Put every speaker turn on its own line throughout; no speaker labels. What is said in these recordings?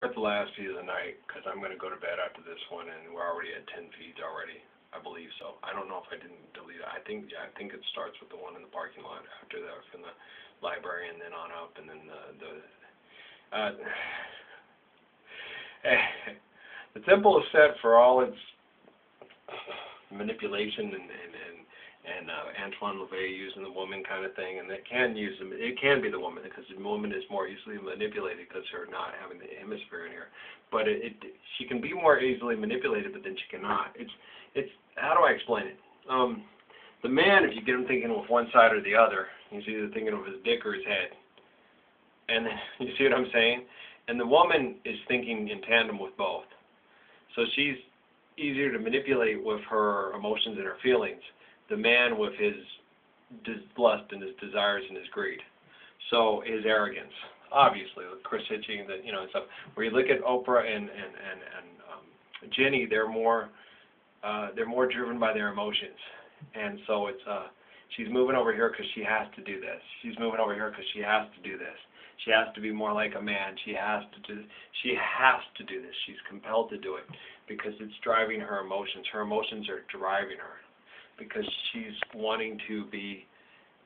at the last feed of the night because I'm going to go to bed after this one, and we're already at 10 feeds already. I believe so. I don't know if I didn't delete it. I think yeah, I think it starts with the one in the parking lot after that from the library and then on up and then uh, the temple is set for all its manipulation and Antoine LaVey using the woman kind of thing, and it can be the woman because the woman is more easily manipulated because her not having the hemisphere in here. But she can be more easily manipulated, but then she cannot. It's how do I explain it? The man, if you get him thinking with one side or the other, he's either thinking of his dick or his head. And then, you see what I'm saying? And the woman is thinking in tandem with both. So she's easier to manipulate with her emotions and her feelings. The man with his lust and his desires and his greed. So his arrogance, obviously, with Chris Hitching, and stuff. Where you look at Oprah and Jenny, they're more driven by their emotions, and so it's she's moving over here because she has to do this. She's moving over here because she has to do this. She has to be more like a man. She has to do this. She's compelled to do it because it's driving her emotions. Her emotions are driving her because she's wanting to be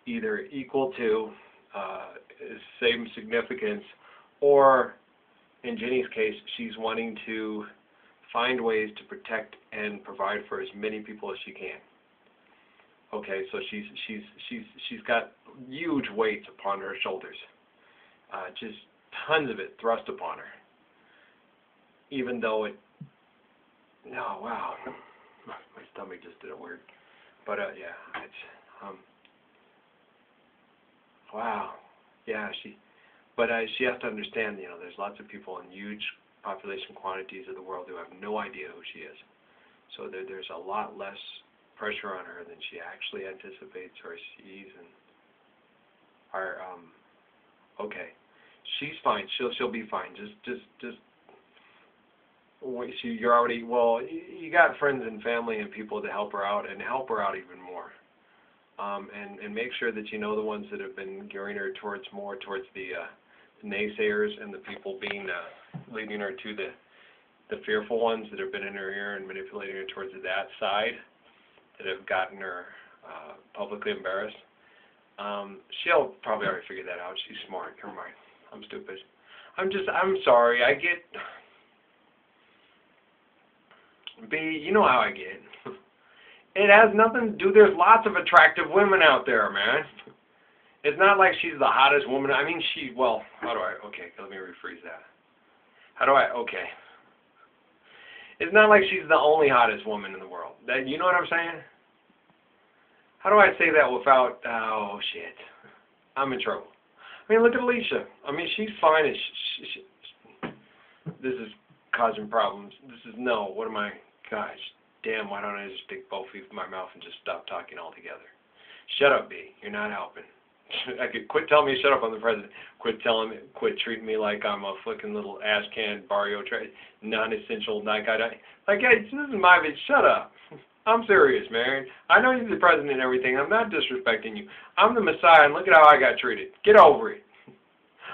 either equal to, same significance, or in Jenny's case, she's wanting to find ways to protect and provide for as many people as she can. Okay, so she's got huge weights upon her shoulders, just tons of it thrust upon her. Even though oh wow, my stomach just did a weird. But yeah, it's wow, yeah. But she has to understand, there's lots of people in huge population quantities of the world who have no idea who she is. So there's a lot less pressure on her than she actually anticipates or sees. And okay, she's fine. She'll be fine. You're already you got friends and family and people to help her out and help her out even more. And make sure that you know the ones that have been gearing her towards the naysayers and the people leading her to the fearful ones that have been in her ear and manipulating her towards that side that have gotten her publicly embarrassed. She'll probably already figure that out. She's smart. Never mind. I'm stupid. I'm sorry. I get B, you know how I get. It has nothing to do. There's lots of attractive women out there, man. It's not like she's the hottest woman. I mean, okay, let me rephrase that. Okay. It's not like she's the only hottest woman in the world. You know what I'm saying? How do I say that without, oh, shit. I'm in trouble. I mean, look at Alicia. I mean, she's fine. This is causing problems. Gosh, damn, why don't I just stick both feet in my mouth and just stop talking altogether? Shut up, B. You're not helping. I could quit telling me to shut up. I'm the president. Quit treating me like I'm a flicking little ash can barrio non-essential night guy. Like, hey, this is my bitch. Shut up. I'm serious, man. I know you're the president and everything. I'm not disrespecting you. I'm the Messiah, and look at how I got treated. Get over it.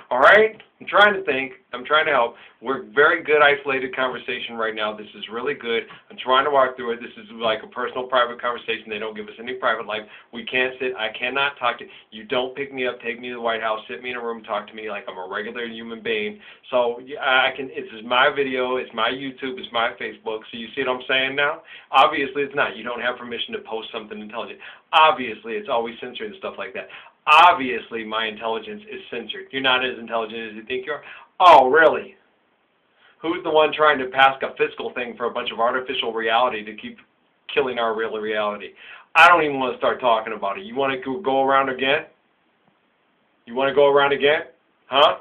All right? I'm trying to think. I'm trying to help. We're very good isolated conversation right now. This is really good. I'm trying to walk through it. This is like a personal, private conversation. They don't give us any private life. We can't sit. I cannot talk to you. You don't pick me up, take me to the White House, sit me in a room, talk to me like I'm a regular human being. So this is my video. It's my YouTube. It's my Facebook. So you see what I'm saying now? Obviously, it's not. You don't have permission to post something intelligent. Obviously, it's always censored and stuff like that. Obviously, my intelligence is censored. You're not as intelligent as you think you are. Oh, really? Who's the one trying to pass a fiscal thing for a bunch of artificial reality to keep killing our real reality? I don't even want to start talking about it. You want to go around again? You want to go around again? Huh?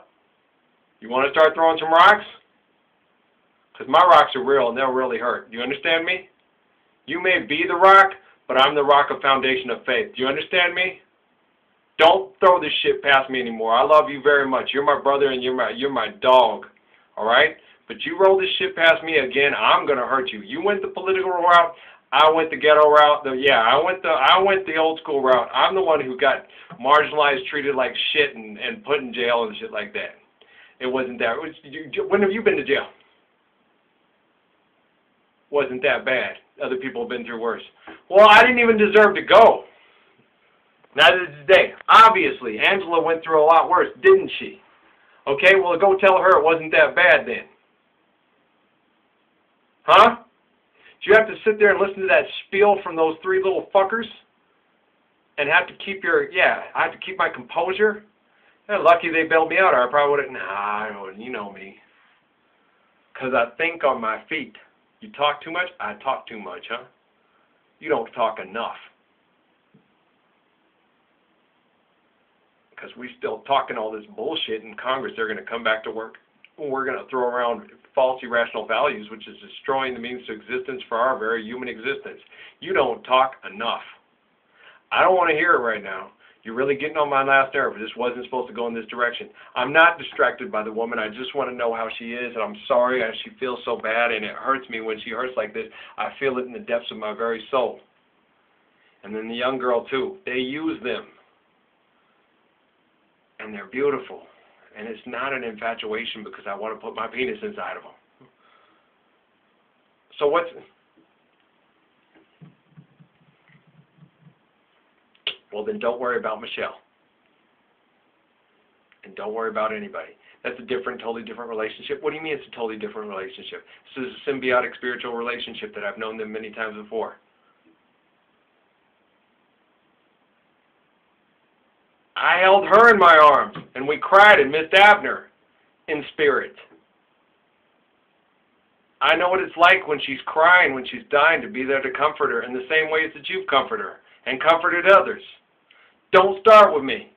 You want to start throwing some rocks? Because my rocks are real and they'll really hurt. Do you understand me? You may be the rock, but I'm the rock of foundation of faith. Do you understand me? Don't throw this shit past me anymore. I love you very much. You're my brother and you're my dog. All right? But you roll this shit past me again, I'm gonna hurt you. You went the political route. I went the ghetto route. I went the old school route. I'm the one who got marginalized, treated like shit, and put in jail and shit like that. It wasn't that. When have you been to jail? Wasn't that bad. Other people have been through worse. Well, I didn't even deserve to go. Neither did they. Obviously, Angela went through a lot worse, didn't she? Okay, well, go tell her it wasn't that bad then. Huh? Do you have to sit there and listen to that spiel from those three little fuckers? And have to keep I have to keep my composure? Yeah, lucky they bailed me out, or I probably would have, I don't, you know me. Because I think on my feet. You talk too much? I talk too much, huh? You don't talk enough. Because we still talking all this bullshit in Congress. They're going to come back to work. We're going to throw around false irrational values, which is destroying the means to existence for our very human existence. You don't talk enough. I don't want to hear it right now. You're really getting on my last nerve. This wasn't supposed to go in this direction. I'm not distracted by the woman. I just want to know how she is, and I'm sorry she feels so bad, and it hurts me when she hurts like this. I feel it in the depths of my very soul. And then the young girl, too. They use them. And they're beautiful. And it's not an infatuation because I want to put my penis inside of them. So what's... Well, then don't worry about Michelle. And don't worry about anybody. That's a totally different relationship. What do you mean it's a totally different relationship? This is a symbiotic spiritual relationship that I've known them many times before. I held her in my arms, and we cried and missed Abner in spirit. I know what it's like when she's crying, when she's dying, to be there to comfort her in the same ways that you've comforted her and comforted others. Don't start with me.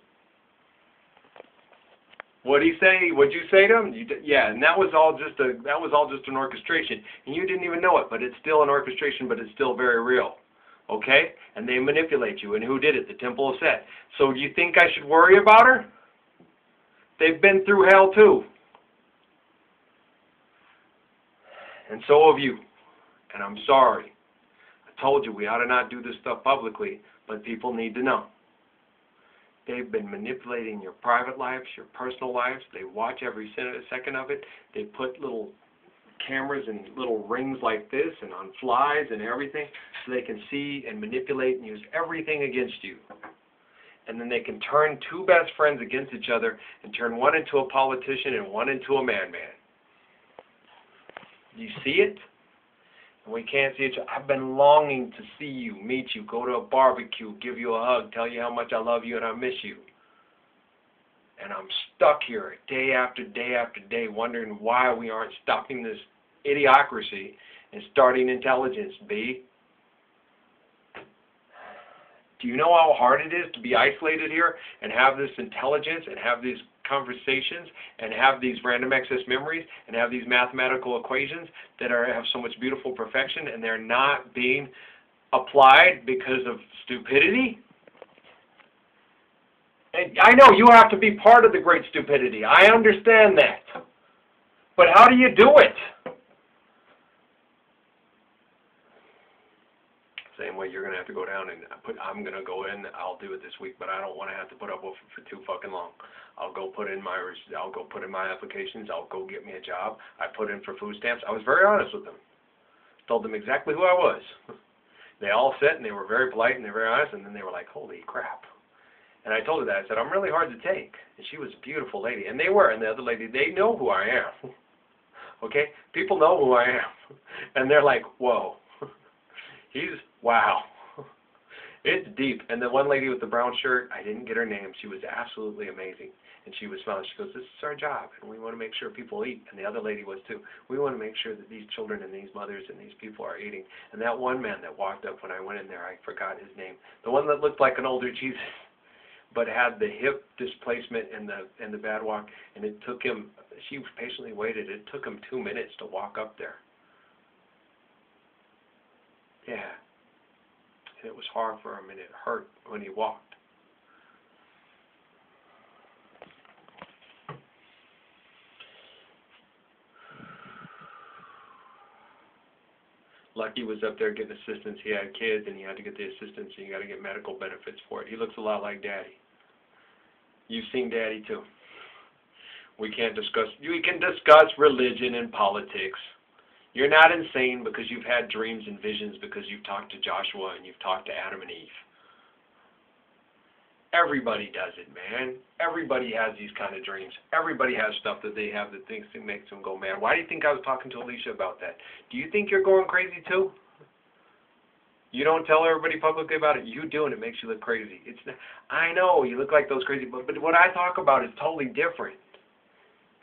What'd he say? What'd you say to him? Yeah, and that was all just an orchestration, and you didn't even know it. But it's still an orchestration, but it's still very real. Okay? And they manipulate you. And who did it? The Temple of Set. So do you think I should worry about her? They've been through hell too. And so have you. And I'm sorry. I told you we ought to not do this stuff publicly, but people need to know. They've been manipulating your private lives, your personal lives. They watch every second of it. They put little cameras and little rings like this and on flies and everything so they can see and manipulate and use everything against you. And then they can turn two best friends against each other and turn one into a politician and one into a madman. You see it? And we can't see each other. I've been longing to see you, meet you, go to a barbecue, give you a hug, tell you how much I love you and I miss you. And I'm stuck here day after day after day wondering why we aren't stopping this idiocracy and starting intelligence, B. Do you know how hard it is to be isolated here and have this intelligence and have these conversations and have these random access memories and have these mathematical equations that have so much beautiful perfection and they're not being applied because of stupidity? And I know you have to be part of the great stupidity. I understand that. But how do you do it? Same way you're going to have to go down and I'm going to go in, I'll do it this week, but I don't want to have to put up with it for too fucking long. I'll go put in my applications, I'll go get me a job. I put in for food stamps. I was very honest with them. Told them exactly who I was. They all sat and they were very polite and they were very honest, and then they were like, holy crap. And I told her that. I said, I'm really hard to take. And she was a beautiful lady. And they were. And the other lady, they know who I am. Okay? People know who I am. And they're like, whoa. Wow. It's deep. And the one lady with the brown shirt, I didn't get her name. She was absolutely amazing. And she was smiling. She goes, this is our job. And we want to make sure people eat. And the other lady was too. We want to make sure that these children and these mothers and these people are eating. And that one man that walked up when I went in there, I forgot his name. The one that looked like an older Jesus, but had the hip displacement and the bad walk, and it took him, she patiently waited, it took him 2 minutes to walk up there. Yeah. And it was hard for him, and it hurt when he walked. Lucky was up there getting assistance. He had kids, and he had to get the assistance, and you got to get medical benefits for it. He looks a lot like Daddy. You've seen Daddy, too. We can discuss religion and politics. You're not insane because you've had dreams and visions because you've talked to Joshua and you've talked to Adam and Eve. Everybody does it, man. Everybody has these kind of dreams. Everybody has stuff that they have that thinks it makes them go mad. Why do you think I was talking to Alicia about that? Do you think you're going crazy too? You don't tell everybody publicly about it. You do, and it makes you look crazy. I know you look like those crazy, but what I talk about is totally different.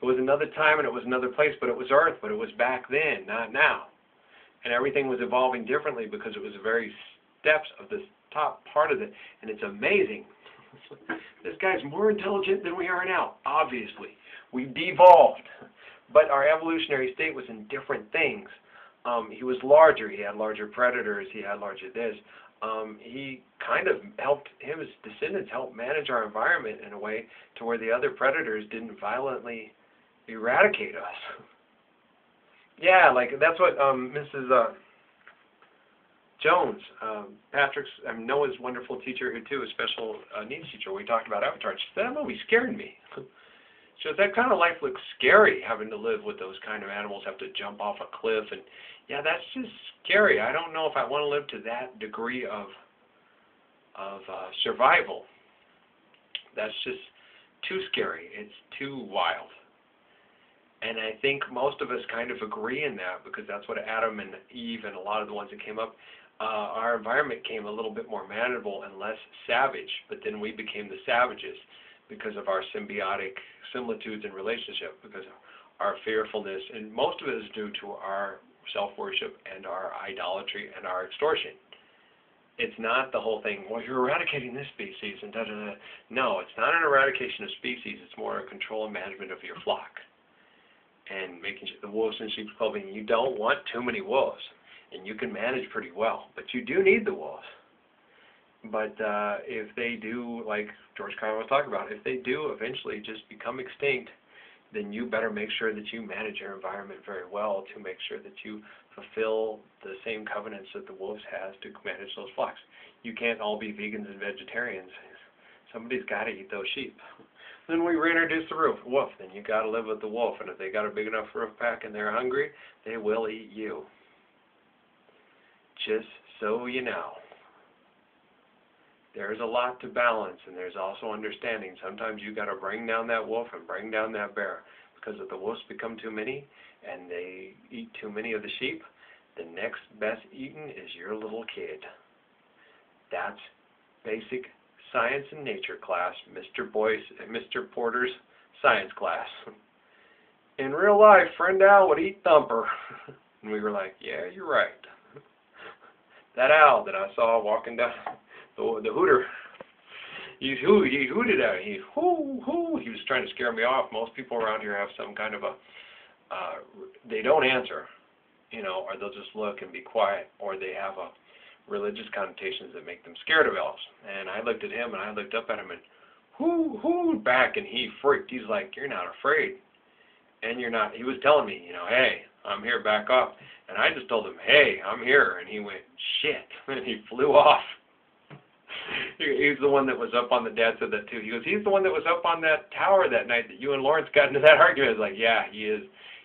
It was another time and it was another place, but it was Earth, but it was back then, not now. And everything was evolving differently because it was the very steps of this top part of it, and it's amazing. This guy's more intelligent than we are now, obviously. We devolved, but our evolutionary state was in different things. He was larger, he had larger predators, he had larger this. He kind of helped, his descendants helped manage our environment in a way to where the other predators didn't violently eradicate us. Yeah, like that's what Mrs. Jones, Patrick's, Noah's wonderful teacher here too, a special needs teacher. We talked about Avatar. She said, that movie scared me. She said, that kind of life looks scary, having to live with those kind of animals, have to jump off a cliff, and yeah, that's just scary. I don't know if I want to live to that degree of survival. That's just too scary. It's too wild. And I think most of us kind of agree in that because that's what Adam and Eve and a lot of the ones that came up, our environment came a little bit more manageable and less savage, but then we became the savages because of our symbiotic similitudes in relationship, because of our fearfulness, and most of it is due to our self-worship and our idolatry and our extortion. It's not the whole thing, well, you're eradicating this species and da-da-da. No, it's not an eradication of species, it's more a control and management of your flock. And making sure the wolves in sheep's clothing, you don't want too many wolves, and you can manage pretty well, but you do need the wolves. But if they do, like George Carlin was talking about, if they do eventually just become extinct, then you better make sure that you manage your environment very well to make sure that you fulfill the same covenants that the wolves has to manage those flocks. You can't all be vegans and vegetarians. Somebody's got to eat those sheep. Then we reintroduce the wolf. Then you got to live with the wolf, and if they got a big enough roof pack and they're hungry, they will eat you. Just so you know. There's a lot to balance, and there's also understanding. Sometimes you got to bring down that wolf and bring down that bear, because if the wolves become too many and they eat too many of the sheep, the next best eaten is your little kid. That's basic science and nature class, Mr. Porter's science class. In real life, friend Al would eat Thumper. And we were like, yeah, you're right. That owl that I saw walking down the hooter, he hooted at me. He was trying to scare me off. Most people around here have some kind of a, they don't answer, or they'll just look and be quiet, or they have a religious connotations that make them scared of elves. And I looked at him and I looked up at him and hooed back, and he freaked. He's like, you're not afraid. And you're not. He was telling me, hey, I'm here, back up. And I just told him, hey, I'm here. And he went, shit. And he flew off. He's the one that was up on the, Dad said that too. He goes, he's the one that was up on that tower that night that you and Lawrence got into that argument. I was like, yeah, he is.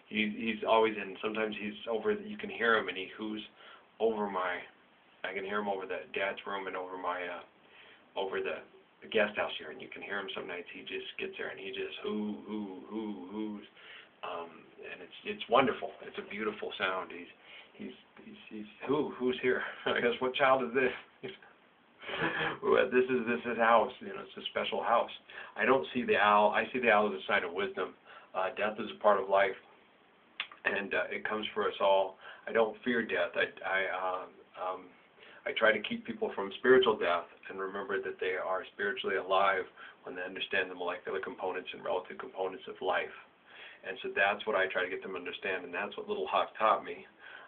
He's always in. Sometimes he's over, you can hear him, and he hoos over I can hear him over the Dad's room and over over the guest house here, and you can hear him some nights. He just gets there and he just hoos. And it's wonderful. It's a beautiful sound. He's who's here? I guess, what child is this? This is house. It's a special house. I don't see the owl. I see the owl as a sign of wisdom. Death is a part of life, and it comes for us all. I don't fear death. I try to keep people from spiritual death and remember that they are spiritually alive when they understand the molecular components and relative components of life. And so that's what I try to get them to understand, and that's what Little Hawk taught me.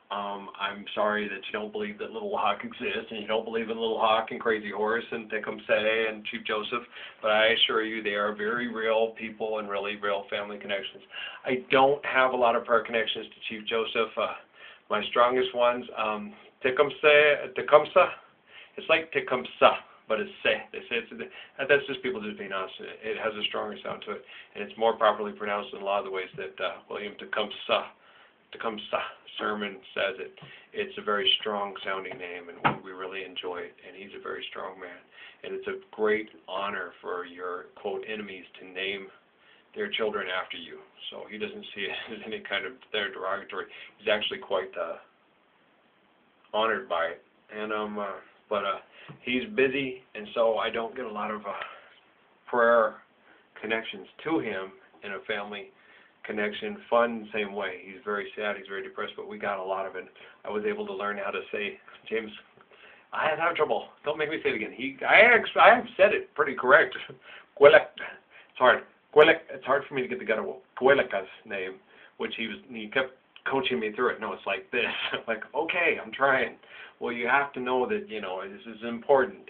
I'm sorry that you don't believe that Little Hawk exists, and you don't believe in Little Hawk and Crazy Horse and Tecumseh and Chief Joseph, but I assure you they are very real people and really real family connections. I don't have a lot of prayer connections to Chief Joseph. My strongest ones, Tecumseh, it's like Tecumseh, but it's say they say that's just people just being honest. It has a stronger sound to it, and it's more properly pronounced in a lot of the ways that William Tecumseh Sermon says it. It's a very strong sounding name, and we really enjoy it. And he's a very strong man, and it's a great honor for your quote enemies to name their children after you. So he doesn't see it as any kind of derogatory. He's actually quite honored by it. And but he's busy, and so I don't get a lot of prayer connections to him in a family connection. Fun, same way. He's very sad, he's very depressed, but we got a lot of it. I was able to learn how to say, James, I have trouble. Don't make me say it again. I have said it pretty correct. It's hard. It's hard for me to get together with Queleka's name, which he kept coaching me through it. No, it's like this. Like, okay, I'm trying. Well, you have to know that, this is important.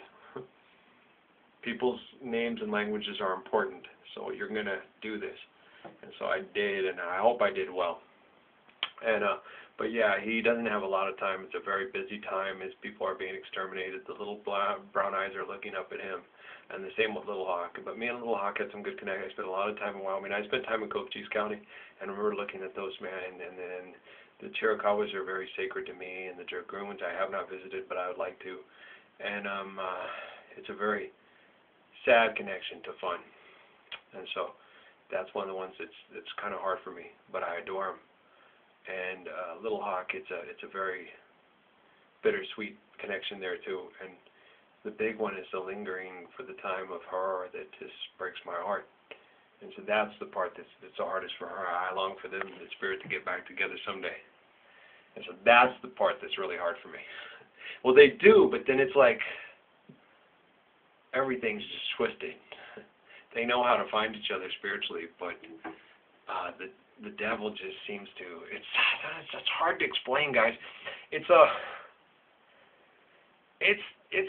People's names and languages are important, so you're going to do this. And so I did, and I hope I did well. And but yeah, he doesn't have a lot of time. It's a very busy time as people are being exterminated. The little brown eyes are looking up at him, and the same with Little Hawk. But me and Little Hawk had some good connection. I spent a lot of time in Wyoming. I spent time in Cochise County, and I remember looking at those, man. And then the Chiricahuas are very sacred to me, and the Dragoons I have not visited, but I would like to. And it's a very sad connection to fun, and so that's one of the ones that's kind of hard for me, but I adore him. And Little Hawk, it's a very bittersweet connection there too. And the big one is the lingering for the time of her that just breaks my heart. And so that's the part that's the hardest for her. I long for them, the spirit, to get back together someday. And so that's the part that's really hard for me. Well, they do, but then it's like everything's just twisted. They know how to find each other spiritually, but the devil just seems to. It's hard to explain, guys. It's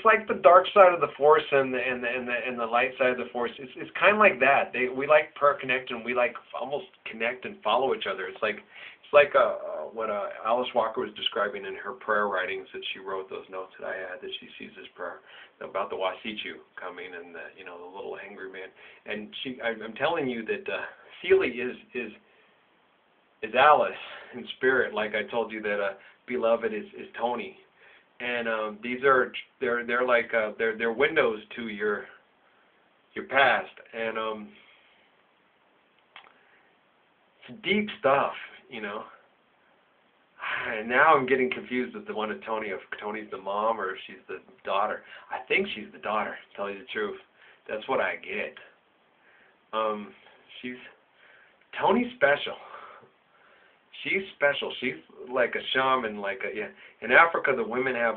like the dark side of the force and the light side of the force. It's kind of like that. We like prayer connect, and we like almost connect and follow each other. It's like what Alice Walker was describing in her prayer writings that she wrote, those notes that I had, that she sees this prayer about the Wasichu coming and the little angry man. And I'm telling you that Seely is Alice in spirit, like I told you that Beloved is Tony. And they're like they're windows to your past, and it's deep stuff, And now I'm getting confused with the one of Tony, if Tony's the mom or if she's the daughter. I think she's the daughter, to tell you the truth. That's what I get. Tony's special. She's special. She's like a shaman, In Africa, the women have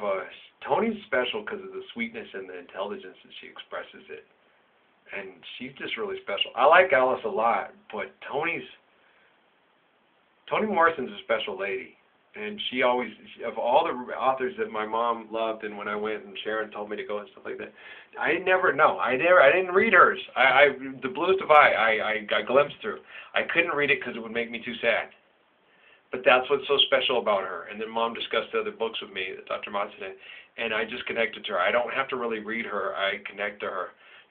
Tony's special because of the sweetness and the intelligence that she expresses it. And she's just really special. I like Alice a lot, but Toni Morrison's a special lady. And she always, of all the authors that my mom loved, and when I went and Sharon told me to go and stuff like that, I didn't read hers. The Bluest of I glimpsed through. I couldn't read it because it would make me too sad. But that's what's so special about her. And then Mom discussed the other books with me, Dr. Matsuda, and I just connected to her. I don't have to really read her. I connect to her.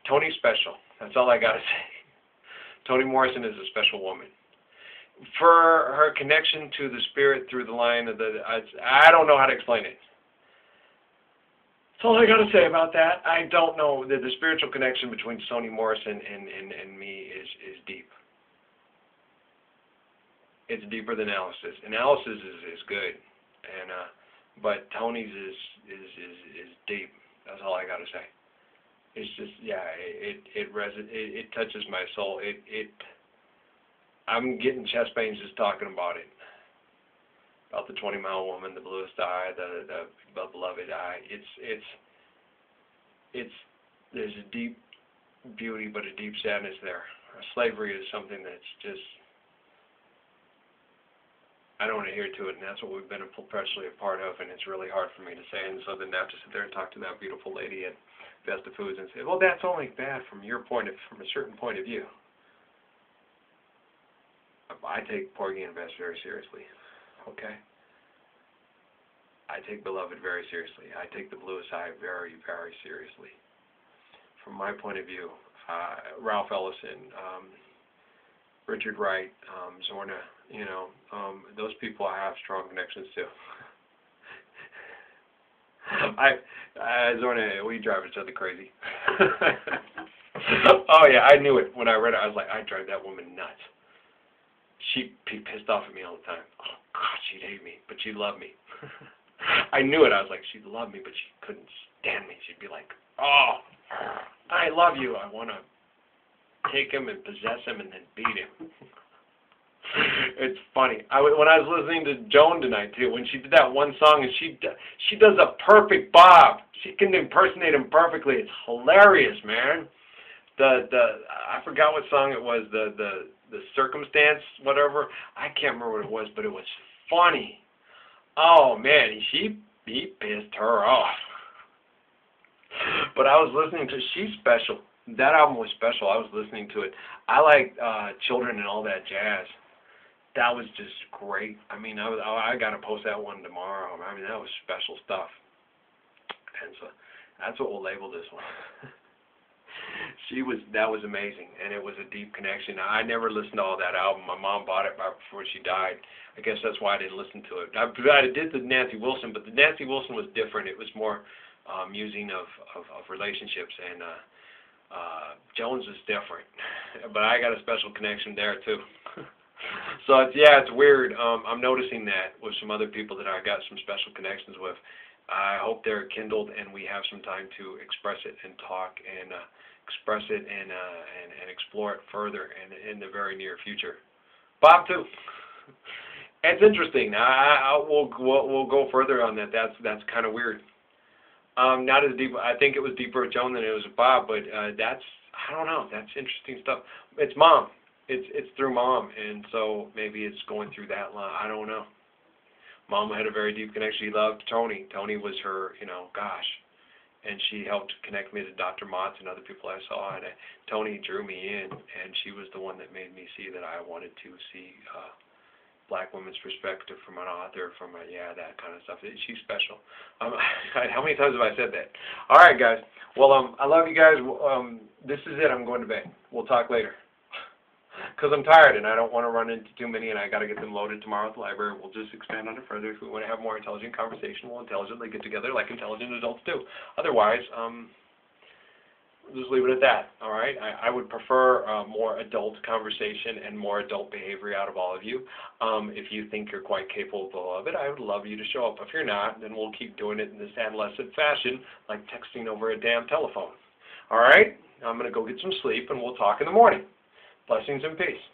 Toni's special. That's all I got to say. Toni Morrison is a special woman. For her connection to the spirit through the line of I don't know how to explain it. That's all I got to say about that. I don't know. The spiritual connection between Toni Morrison and me is deep. It's deeper than Alice's, and Alice's is good, and but Toni's is deep. That's all I got to say. It's just it touches my soul. I'm getting chest pains just talking about it. About the 20-mile woman, the bluest eye, the beloved eye. There's a deep beauty, but a deep sadness there. Slavery is something that's just, I don't want to hear to it, and that's what we've been perpetually a part of, and it's really hard for me to say. And so then I have to sit there and talk to that beautiful lady at Vesta Foods and say, well, that's only bad from a certain point of view. I take Porgy and Bess very seriously, okay? I take Beloved very seriously. I take the Bluest Eye very, very seriously. from my point of view, Ralph Ellison, Richard Wright, Zorna, those people I have strong connections to. Zorna, we drive each other crazy. Oh yeah, I knew it when I read it. I was like, I drive that woman nuts. She'd be pissed off at me all the time. Oh God, she'd hate me, but she'd love me. I knew it. I was like, she'd love me, but she couldn't stand me. She'd be like, oh, I love you. I want to take him and possess him and then beat him. It's funny. When I was listening to Joan tonight too, when she did that one song, and she does a perfect Bob. She can impersonate him perfectly. It's hilarious, man. I forgot what song it was. The circumstance, whatever. I can't remember what it was, but it was funny. Oh man, he pissed her off. But I was listening to She's Special. That album was special. I was listening to it. I like Children and All That Jazz. That was just great. I mean, I got to post that one tomorrow. I mean, that was special stuff. And so that's what we'll label this one. That was amazing, and it was a deep connection. I never listened to all that album. My mom bought it right before she died. I guess that's why I didn't listen to it. I did the Nancy Wilson, but the Nancy Wilson was different. It was more musing of relationships, and Jones is different. But I got a special connection there too. So it's weird. I'm noticing that with some other people that I got some special connections with. I hope they're kindled and we have some time to express it and talk and express it and explore it further in the very near future. Bob too. It's interesting. We'll go further on that. That's kind of weird. Not as deep. I think it was deeper with Joan than it was with Bob, but I don't know. That's interesting stuff. It's Mom. It's through Mom, and so maybe it's going through that line. I don't know. Mom had a very deep connection. She loved Tony. Tony was her, gosh. And she helped connect me to Dr. Motz and other people I saw. And Tony drew me in, and she was the one that made me see that I wanted to see black women's perspective from an author, that kind of stuff. She's special. How many times have I said that? All right, guys. Well, I love you guys. This is it. I'm going to bed. We'll talk later. Because I'm tired and I don't want to run into too many, and I got to get them loaded tomorrow at the library. We'll just expand on it further. If we want to have more intelligent conversation, we'll intelligently get together like intelligent adults do. Otherwise, we'll just leave it at that. All right? I would prefer more adult conversation and more adult behavior out of all of you. If you think you're quite capable of it, I would love you to show up. If you're not, then we'll keep doing it in this adolescent fashion, like texting over a damn telephone. All right? I'm going to go get some sleep, and we'll talk in the morning. Blessings and peace.